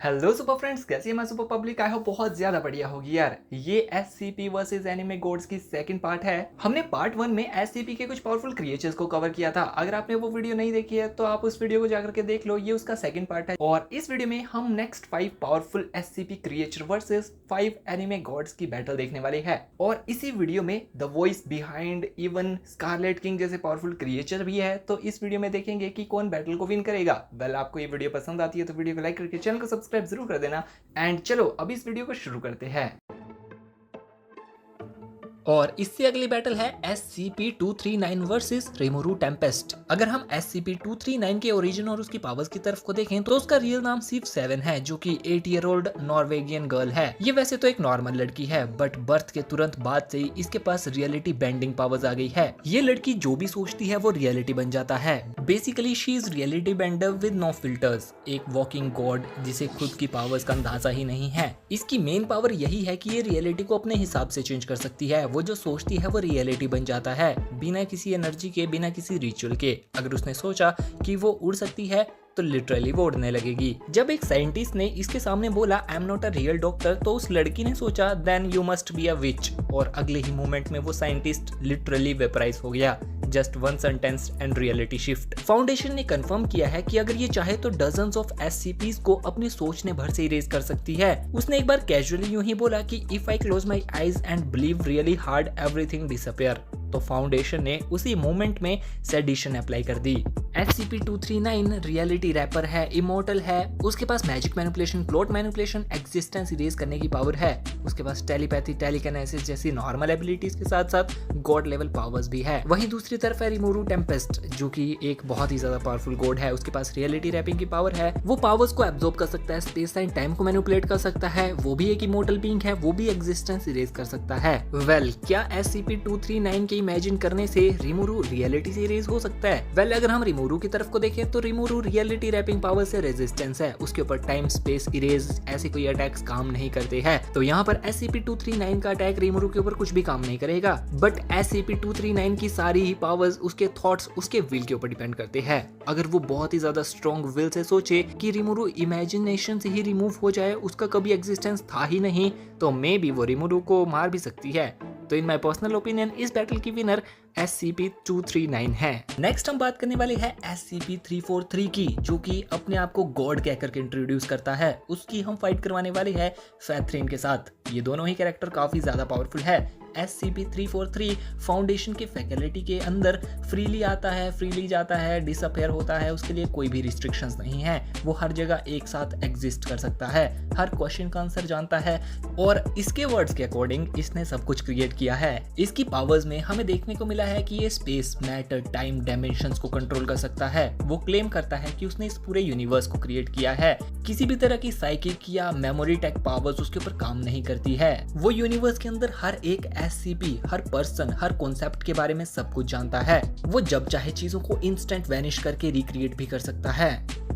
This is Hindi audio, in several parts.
हेलो सुपर फ्रेंड्स, कैसी है मैं सुपर पब्लिक। आई होप बहुत ज्यादा बढ़िया होगी यार। ये एससीपी वर्सेस एनिमे गॉड्स की सेकंड पार्ट है। हमने पार्ट 1 में एससीपी के कुछ पावरफुल क्रिएचर्स को कवर किया था। अगर आपने वो वीडियो नहीं देखी है तो आप उस वीडियो को जाकर के देख लो, ये उसका सेकंड पार्ट है। और इस वीडियो में हम next 5 powerful SCP creature versus 5 anime gods की बैटल देखने वाले हैं। और इसी वीडियो में the voice behind even scarlet king जैसे पावरफुल क्रिएचर भी है। तो इस वीडियो में देखेंगे कि कौन बैटल को विन करेगा। वेल, आपको ये वीडियो पसंद आती है तो वीडियो को लाइक करके चैनल को सब्सक्राइब जरूर कर देना। एंड चलो अब इस वीडियो को शुरू करते हैं। और इससे अगली बैटल है SCP-239 वर्सेस रिमोरू टेम्पेस्ट। अगर हम SCP-239 के ओरिजिन और उसकी पावर्स की तरफ को देखें तो उसका रियल नाम सिर्फ 7 है, जो कि 8 ईयर ओल्ड नॉर्वेगियन गर्ल है। ये वैसे तो एक नॉर्मल लड़की है, बट बर्थ के तुरंत बाद से ही इसके पास रियलिटी बेंडिंग पावर्स आ गई है। ये लड़की जो भी सोचती है वो रियलिटी बन जाता है। Basically she is reality bender with no filters, एक वॉकिंग गॉड जिसे खुद की पावर्स का अंदाजा ही नहीं है। इसकी मेन पावर यही है कि ये रियलिटी को अपने हिसाब से चेंज कर सकती है। वो जो सोचती है वो रियलिटी बन जाता है, बिना किसी एनर्जी के, बिना किसी रिचुअल के। अगर उसने सोचा कि वो उड़ सकती है तो लिटरली वो उड़ने लगेगी। जब एक साइंटिस्ट ने इसके सामने बोला I am not a real doctor, तो उस लड़की ने सोचा then you must be a witch, और अगले ही मोमेंट में वो साइंटिस्ट लिटरली वेपराइज हो गया। Just one sentence and reality shift. Foundation ने कंफर्म किया है कि अगर ये चाहे तो डजन्स ऑफ SCPs को अपने सोचने भर से इरेज कर सकती है। उसने एक बार कैजुअली यूं ही बोला कि if I close my eyes and believe really hard everything disappear. तो फाउंडेशन ने उसी मोमेंट में सेडिशन अप्लाई कर दी। SCP-239 रियलिटी रैपर है, इमोर्टल है, उसके पास magic manipulation, plot manipulation, existence erase करने की पावर है। उसके पास टेलीपैथी, टेलीकिनेसिस जैसी नॉर्मल एबिलिटीज के साथ साथ गॉड लेवल पावर्स भी है। वहीं दूसरी तरफ है रिमोरू टेम्पेस्ट, जो कि एक बहुत ही ज्यादा पावरफुल गॉड है। उसके पास रियलिटी रैपिंग की पावर है। वो पावर्स को एब्जॉर्ब कर सकता है, स्पेस एंड टाइम को मैनिपुलेट कर सकता है। वो भी एक इमोर्टल बीइंग है, वो भी एग्जिस्टेंस इरेज कर सकता है। वेल, क्या SCP-239 के इमेजिन करने से रिमोरू रियलिटी से इरेज हो सकता है? वेल, अगर हम रिमोरू की तरफ को देखें तो रिमोरू रियलिटी रैपिंग पावर से रेजिस्टेंस है। उसके ऊपर टाइम स्पेस इरेज ऐसे कोई अटैक्स काम नहीं करते हैं। तो यहाँ पर SCP-239 का अटैक रिमोरू के ऊपर कुछ भी काम नहीं करेगा। बट SCP-239 की सारी ही पावर्स, उसके थॉट्स, उसके विल के ऊपर डिपेंड करते हैं। अगर वो बहुत ही ज्यादा स्ट्रॉन्ग विल से सोचे कि रिमोरू इमेजिनेशन से ही रिमूव हो जाए, उसका कभी एग्जिस्टेंस था ही नहीं, तो मे बी वो रिमोरू को मार भी सकती है। तो इन माय पर्सनल ओपिनियन इस बैटल की विनर SCP-239 है। नेक्स्ट हम बात करने वाले हैं SCP-343 की, जो कि अपने आप को गॉड कहकर के इंट्रोड्यूस करता है। उसकी हम फाइट करवाने वाले हैं फैथरिन के साथ। ये दोनों ही कैरेक्टर काफी ज्यादा पावरफुल है। SCP-343 फाउंडेशन के फैकल्टी के अंदर फ्रीली आता है, फ्रीली जाता है, डिसअपेयर होता है। उसके लिए कोई भी रिस्ट्रिक्शंस नहीं है। वो हर जगह एक साथ एग्जिस्ट कर सकता है, हर क्वेश्चन का आंसर जानता है, और इसके वर्ड्स के अकॉर्डिंग इसने सब कुछ क्रिएट किया है। इसकी पावर्स में हमें देखने को मिला है कि ये स्पेस, मैटर, टाइम, डायमेंशंस को कंट्रोल कर सकता है। वो क्लेम करता है कि उसने इस पूरे यूनिवर्स को क्रिएट किया है। किसी भी तरह की साइकिक या मेमोरी टेक पावर्स उसके ऊपर काम नहीं करती है। वो यूनिवर्स के अंदर हर एक SCP, हर पर्सन, हर कॉन्सेप्ट के बारे में सब कुछ जानता है। वो जब चाहे चीजों को इंस्टेंट वैनिश करके रिक्रिएट भी कर सकता है।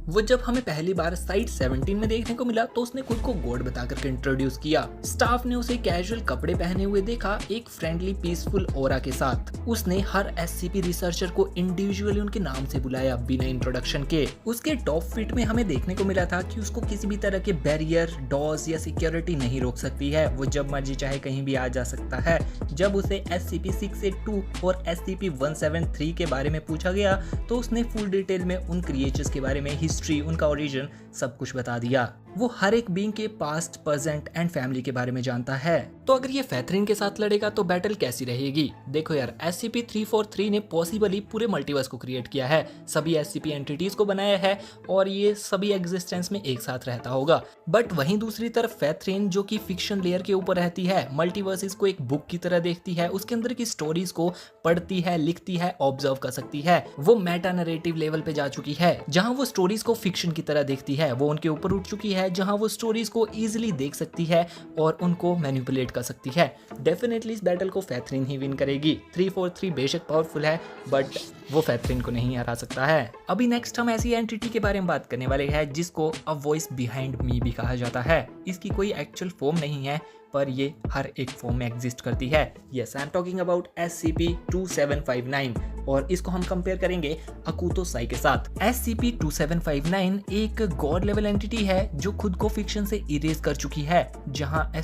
वो जब हमें पहली बार साइट 17 में देखने को मिला तो उसने खुद को गॉड बताकर के इंट्रोड्यूस किया। स्टाफ ने उसे कैजुअल कपड़े पहने हुए देखा, एक फ्रेंडली पीसफुल ऑरा के साथ। उसने हर SCP रिसर्चर को इंडिविजुअली उनके नाम से बुलाया, बिना इंट्रोडक्शन के। उसके टॉप फिट में हमें देखने को मिला था कि उसको किसी भी तरह के बैरियर, डॉज या सिक्योरिटी नहीं रोक सकती है। वो जब मर्जी चाहे कहीं भी आ जा सकता है। जब उसे SCP-682 और SCP-173 के बारे में पूछा गया तो उसने फुल डिटेल में उन क्रिएचर्स के बारे में हिस्ट्री, उनका ओरिजिन सब कुछ बता दिया। वो हर एक बीइंग के पास्ट, प्रेजेंट एंड फैमिली के बारे में जानता है। तो अगर ये फैथरिन के साथ लड़ेगा तो बैटल कैसी रहेगी? देखो यार, SCP-343 ने पॉसिबली पूरे मल्टीवर्स को क्रिएट किया है, सभी SCP एंटिटीज को बनाया है, और ये सभी एग्जिस्टेंस में एक साथ रहता होगा। बट वहीं दूसरी तरफ फैथरिन, जो कि फिक्शन लेयर के ऊपर रहती है, मल्टीवर्सेस को एक बुक की तरह देखती है, उसके अंदर की स्टोरीज को पढ़ती है, लिखती है, ऑब्जर्व कर सकती है। वो मेटा नैरेटिव लेवल पे जा चुकी है, जहां वो स्टोरीज को फिक्शन की तरह देखती है। वो उनके ऊपर उठ चुकी है, जहां वो स्टोरीज को इजीली देख सकती है और उनको मैनिपुलेट कर सकती है। डेफिनेटली इस बैटल को फैथरिन ही विन करेगी। 343 बेशक पावरफुल है, बट वो फैथरिन को नहीं हरा सकता है। अभी नेक्स्ट हम ऐसी एंटिटी के बारे में बात करने वाले हैं जिसको अ वॉइस बिहाइंड मी भी कहा जाता है। इसकी कोई एक्चुअल फॉर्म नहीं है, पर ये हर एक फॉर्म में एग्जिस्ट करती है। Yes, I am talking about SCP-2759 और इसको हम कंपेयर करेंगे अकुतो साई के साथ। SCP-2759 एक गॉड लेवल एंटिटी है जो खुद को फिक्शन से इरेज कर चुकी है, जहां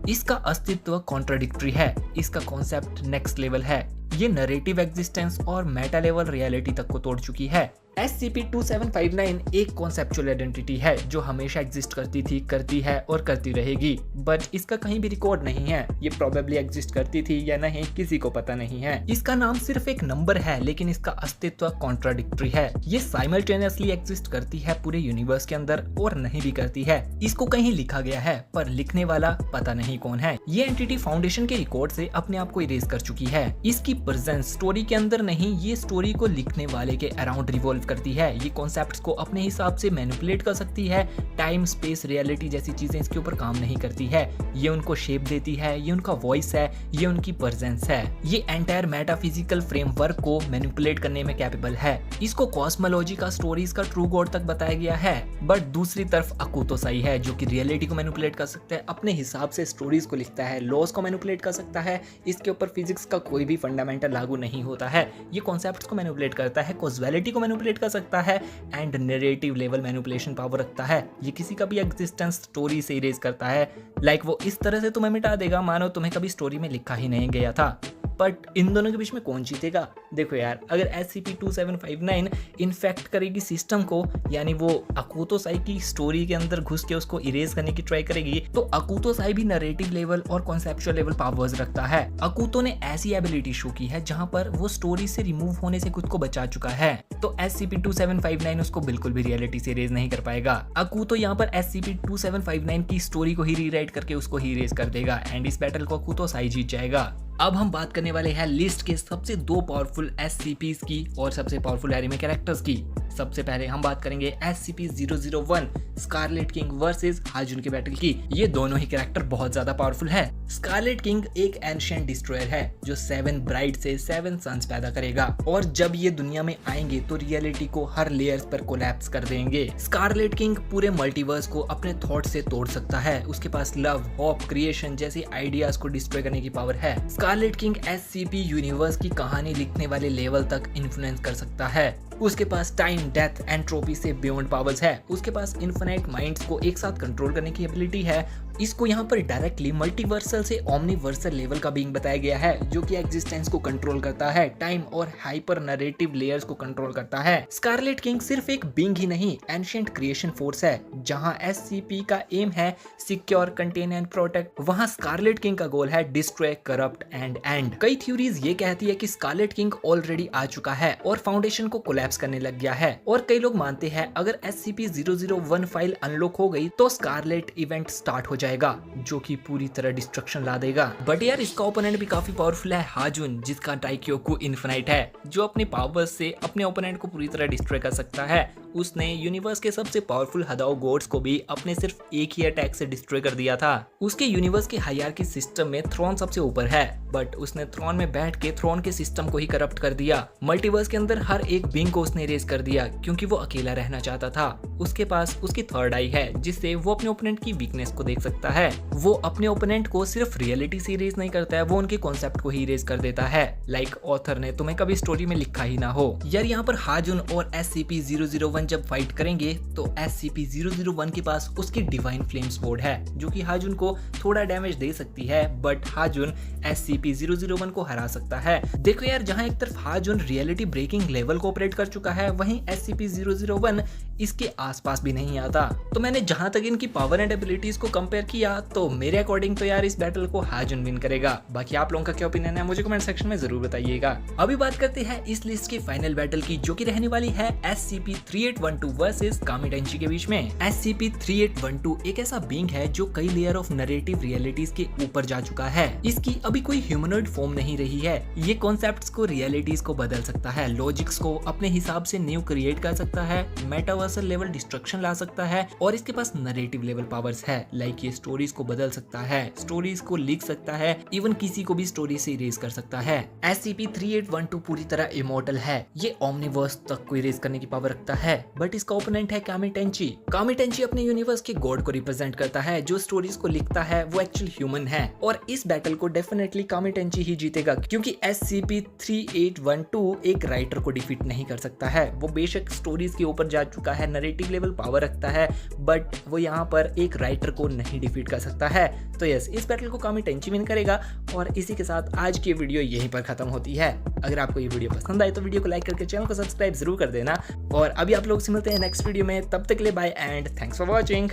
इसका अस्तित्व कॉन्ट्राडिक्टरी है, इसका कॉन्सेप्ट नेक्स्ट लेवल है, ये नरेटिव एग्जिस्टेंस और मेटा लेवल रियलिटी तक को तोड़ चुकी है। SCP-2759 एक कॉन्सेप्चुअल आइडेंटिटी है जो हमेशा एग्जिस्ट करती थी, करती है और करती रहेगी, बट इसका कहीं भी रिकॉर्ड नहीं है। ये प्रोबेबली एग्जिस्ट करती थी या नहीं किसी को पता नहीं है। इसका नाम सिर्फ एक नंबर है, लेकिन इसका अस्तित्व कॉन्ट्राडिक्टरी है। ये साइमल्टेनियसली एग्जिस्ट करती है पूरे यूनिवर्स के अंदर और नहीं भी करती है। इसको कहीं लिखा गया है पर लिखने वाला पता नहीं कौन है। ये एंटिटी फाउंडेशन के रिकॉर्ड से अपने आप को इरेज कर चुकी है। इसकी प्रेजेंस स्टोरी के अंदर नहीं, ये स्टोरी को लिखने वाले के अराउंड रिवॉल्व करती है। ये कॉन्सेप्ट्स को अपने हिसाब से मैनिपुलेट कर सकती है। टाइम, स्पेस, रियलिटी जैसी चीजें इसके ऊपर काम नहीं करती है। ये उनको शेप देती है, ये उनका वॉइस है, ये उनकी प्रेजेंस है। ये एंटायर मेटाफिजिकल फ्रेमवर्क को मैनिपुलेट करने में कैपेबल है। इसको कॉस्मोलॉजी का, स्टोरीज का ट्रू गॉड तक बताया गया है। बट दूसरी तरफ अकुतो साई है जो कि रियलिटी को मैनिपुलेट कर सकता है, अपने हिसाब से स्टोरीज को लिखता है, लॉज को मैनिपुलेट कर सकता है। इसके ऊपर फिजिक्स का कोई भी फंडामेंटल लागू नहीं होता है। ये कॉन्सेप्ट्स को मैनिपुलेट करता है, कॉज़ुअलिटी को मैनिपुलेट कर सकता है and narrative level manipulation power रखता है। ये किसी का भी एग्जिस्टेंस स्टोरी से इरेज करता है। लाइक वो इस तरह से तुम्हें मिटा देगा मानो तुम्हें कभी स्टोरी में लिखा ही नहीं गया था। बट इन दोनों के बीच में कौन जीतेगा? देखो यार, अगर SCP-2759 इन्फेक्ट करेगी सिस्टम को, यानी वो अकुतो साई की स्टोरी के अंदर घुस के उसको इरेज करने की ट्राई करेगी, तो अकुतो साई भी नैरेटिव लेवल और कॉन्सेप्चुअल लेवल पावर्स रखता है। अकुतो ने ऐसी एबिलिटी शो की है जहां पर वो स्टोरी से रिमूव होने से खुद को बचा चुका है, तो SCP-2759 उसको बिल्कुल भी रियलिटी से इरेज नहीं कर पाएगा। अकुतो यहाँ पर SCP-2759 की स्टोरी को ही रीराइट करके उसको ही इरेज कर देगा एंड इस बैटल को अकुतो साई जीत जाएगा। अब हम बात करने वाले हैं लिस्ट के सबसे 2 पावरफुल SCPs की और सबसे पावरफुल एनिमे कैरेक्टर्स की। सबसे पहले हम बात करेंगे SCP-001 स्कारलेट किंग वर्सेस हाजुन के बैटल की। ये दोनों ही कैरेक्टर बहुत ज्यादा पावरफुल है। स्कारलेट किंग एक एंशिएंट डिस्ट्रॉयर है जो 7 ब्राइड से 7 सन्स पैदा करेगा और जब ये दुनिया में आएंगे तो रियलिटी को हर लेयर्स पर कोलैप्स कर देंगे। स्कारलेट किंग पूरे मल्टीवर्स को अपने थॉट से तोड़ सकता है। उसके पास लव, होप, क्रिएशन जैसे आइडियाज को डिस्ट्रॉय करने की पावर है। स्कारलेट किंग SCP यूनिवर्स की कहानी लिखने वाले लेवल तक इन्फ्लुएंस कर सकता है। उसके पास टाइम, डेथ, एंट्रोपी से बियॉन्ड पावर्स है। उसके पास इन्फिनाइट माइंड्स को एक साथ कंट्रोल करने की एबिलिटी है। इसको यहाँ पर डायरेक्टली मल्टीवर्सल से ओमनीवर्सल लेवल का बीइंग बताया गया है जो कि एग्जिस्टेंस को कंट्रोल करता है, टाइम और हाइपर नैरेटिव लेयर्स को कंट्रोल करता है। स्कारलेट किंग सिर्फ एक बीइंग ही नहीं, एंशिएंट क्रिएशन फोर्स है। जहाँ SCP का एम है सिक्योर, कंटेन एंड प्रोटेक्ट, वहाँ स्कारलेट किंग का गोल है डिस्ट्रॉय, करप्ट एंड एंड। कई थ्योरीज ये कहती है कि स्कारलेट किंग ऑलरेडी आ चुका है और फाउंडेशन को कोलैप्स करने लग गया है, और कई लोग मानते हैं अगर SCP-001 फाइल अनलॉक हो गई तो स्कारलेट इवेंट स्टार्ट हो जाएगा जो कि पूरी तरह डिस्ट्रक्शन ला देगा। बट यार इसका ओपोनेंट भी काफी पावरफुल है, हाजुन, जिसका डाइक्योकु इन्फिनाइट है, जो अपने पावर्स से अपने ओपोनेंट को पूरी तरह डिस्ट्रॉय कर सकता है। उसने यूनिवर्स के सबसे पावरफुल हदाओ गॉड्स को भी अपने सिर्फ एक ही अटैक से डिस्ट्रॉय कर दिया था। उसके यूनिवर्स के हायरार्की सिस्टम में थ्रोन सबसे ऊपर है, बट उसने थ्रोन में बैठ के थ्रोन के सिस्टम को ही करप्ट कर दिया। मल्टीवर्स के अंदर हर एक बीइंग को उसने इरेज कर दिया क्योंकि वो अकेला रहना चाहता था। उसके पास उसकी थर्ड आई है जिससे वो अपने ओपोनेंट की वीकनेस को देख सकता है। वो अपने ओपोनेंट को सिर्फ रियलिटी से इरेज नहीं करता है, वो उनके कॉन्सेप्ट को ही इरेज कर देता है। लाइक ऑथर ने तुम्हें कभी स्टोरी में लिखा ही ना हो। यार यहाँ पर हाजुन और SCP-001 जब फाइट करेंगे तो SCP-001 के पास उसकी डिवाइन फ्लेम स्वॉर्ड है जो कि हाजुन को थोड़ा डैमेज दे सकती है, बट हाजुन SCP-001 को हरा सकता है। देखो यार, जहाँ एक तरफ हाजुन रियलिटी ब्रेकिंग लेवल को ऑपरेट कर चुका है, वहीं SCP-001 इसके आसपास भी नहीं आता। तो मैंने जहां तक इनकी पावर एंड एबिलिटीज को कंपेयर किया तो मेरे अकॉर्डिंग तो यार इस बैटल को हाजुन विन करेगा। बाकी आप लोगों का क्या ओपिनियन है मुझे कमेंट सेक्शन में जरूर बताइएगा। अभी बात करते हैं इस लिस्ट की फाइनल बैटल की जो कि रहने वाली है SCP-3812 वर्सेस कामिटेंची के बीच में। SCP-3812 एक ऐसा बीइंग है जो कई लेयर ऑफ नैरेटिव रियलिटीज के ऊपर जा चुका है। इसकी अभी कोई ह्यूमनॉइड फॉर्म नहीं रही है। ये कॉन्सेप्ट्स को, रियलिटीज को बदल सकता है, लॉजिक्स को अपने हिसाब से न्यू क्रिएट कर सकता है, मेटावर्सल लेवल डिस्ट्रक्शन ला सकता है, और इसके पास नैरेटिव लेवल पावर्स है। लाइक ये स्टोरीज को बदल सकता है, स्टोरीज को लिख सकता है, इवन किसी को भी स्टोरी से इरेज कर सकता है। SCP-3812 पूरी तरह इमॉर्टल है। ये ओमनीवर्स तक को इरेज करने की पावर रखता है। बट इसका ओपोनेंट है कामिटेंची। कामिटेंची अपने यूनिवर्स के गॉड को रिप्रेजेंट करता है, जो स्टोरीज को लिखता है वो एक्चुअली ह्यूमन है, और इस बैटल को डेफिनेटली कामिटेंची ही जीतेगा, क्योंकि SCP-3812 एक राइटर को डिफीट नहीं कर सकता है। वो बेशक स्टोरीज के ऊपर जा चुका है, नरेटिव लेवल पावर रखता है, बट वो यहाँ पर एक राइटर को नहीं डिफीट कर सकता है। तो यस, इस बैटल को कामिटेंची विन करेगा। और इसी के साथ आज की वीडियो यहीं पर खत्म होती है। अगर आपको ये वीडियो पसंद आए तो वीडियो को लाइक करके चैनल को सब्सक्राइब जरूर कर देना, और अभी आप लोग से मिलते हैं नेक्स्ट वीडियो में। तब तक के लिए bye and thanks for watching.